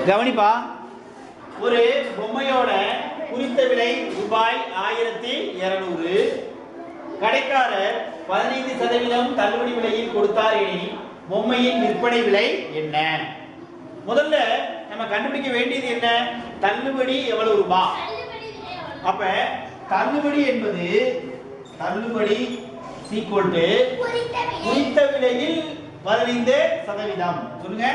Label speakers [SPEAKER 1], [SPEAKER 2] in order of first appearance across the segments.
[SPEAKER 1] கவனிப்பா, ஒரு பொம்மையோட குறித்த விலை ரூபாய் 1200. கடைக்காரர் 15% தள்ளுபடி விலையில் கொடுத்தார் எனில் பொம்மையின் விற்பனை விலை என்ன? முதல்ல நம்ம கண்டுபிடிக்க வேண்டியது என்ன? தள்ளுபடி எவ்வளவு ரூபாய்? அப்ப தள்ளுபடி என்பது தள்ளுபடி குறித்த விலையில் 15%. சொல்லுங்க.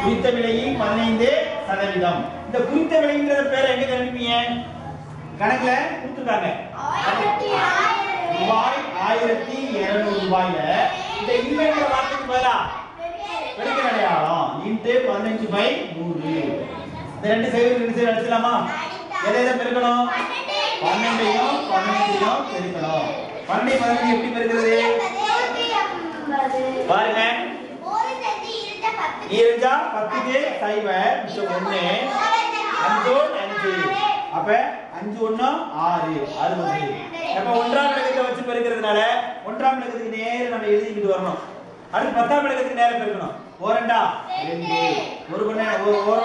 [SPEAKER 1] குறித்த விலையில் 15%. இந்த குறித்த விலைங்கிற பேரை எங்க கண்டுபிடிப்பீங்க? கணக்குல கொடுத்துருக்காங்க. ரூபாய் 1200 ரூபாயில இந்த இல்லைங்கிற வார்த்தைக்கு பதிலா பெருக்கல் அடையாளம் இன்டு 15/100. இந்த ரெண்டு சைடு அடிச்சலாமா? எதை பெருக்கணும்? 12ஐயும் 15ஐயும் பெருக்கணும். 12 15 எப்படி பெருக்கிறது? பாருங்க, 2 10க்கு 0 மிச்சம் 1 5 5. அப்ப 5 1 6 60. அப்ப ஒன்றாம் இலக்கத்தை வச்சு பெருக்கிறதுனால ஒன்றாம் இலக்கத்துக்கு நேரா நம்ம எழுதிக்கிட்டு வரணும். அடுத்து 10ஆம் இலக்கத்துக்கு நேரா பெருக்கணும். 4 2 1 1 1.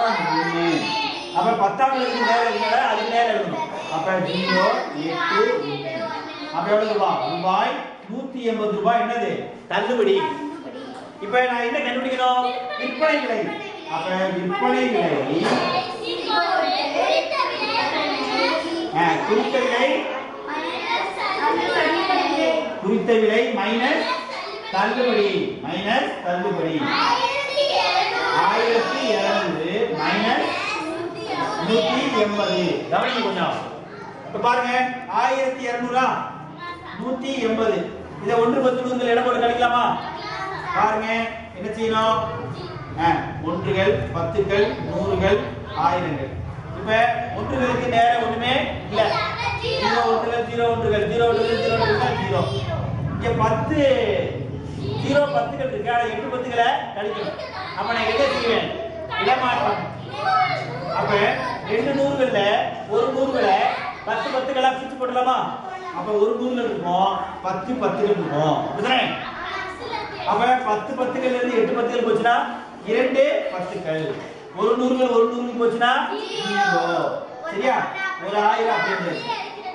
[SPEAKER 1] அப்ப 10ஆம் இலக்கத்துக்கு நேரா இருக்கனால அதுக்கு நேரா எழுதணும். அப்ப 0 8 1. அப்ப எவ்வளவு ரூபாய்? 180 ரூபாய். என்னது? தள்ளுபடி. இப்போ நான் என்ன கண்டுபிடிக்கணும்? விற்பனை விலை. அப்ப விற்பனை விலை குறித்த விலை மைனஸ் தள்ளுபடி 1200 மைனஸ் 180. கவனிங்க கொஞ்சம். இப்ப பாருங்க, 1200 180. இதை 1 10 100 இடம் போட்டு கழிக்கலாமா? பாருங்க, என்ன செய்யணும்? 1கள் 10கள் 100கள் 1000கள். இப்ப ஒன்றுகளுக்கு நேரா ஒண்ணுமே இல்ல. 0 1கள் 0 1கள் 0 1கள் 0 1கள் 0. இங்க 10 0 10கள் இருக்கு. அத 8 10களை கழிக்கணும். அப்ப நான் என்ன செய்வேன்? இடமாற்றம். அப்ப 2 100கள்ல ஒரு 100களை 10 10களா பிரிச்சு போடலாமா? அப்ப ஒரு 100கள் இருக்கும், 10 10கள் இருக்கும். புரியுதா? அப்ப 10 10கள் இருந்து 8 10கள் போச்சுனா 2 10கள். ஒரு 100கள் ஒரு 100க்கு போச்சுனா 0. சரியா? ஒரு 1000 அப்படியே.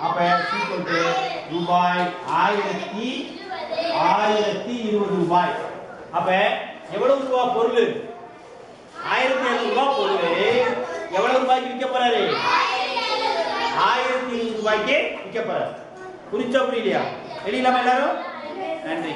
[SPEAKER 1] அப்ப ஈக்குவல் ரூபாய் 1020 ரூபாய். அப்ப எவ்வளவு ரூபாய் பொருள்? 1700 ரூபாய் பொருள் எவ்வளவு ரூபாய்க்கு விற்க போறாரு? 1020 ரூபாய்க்கு விற்க போறாரு. புரிஞ்சா புரியலையா? எழுதலாமா எல்லாரும்? நன்றி.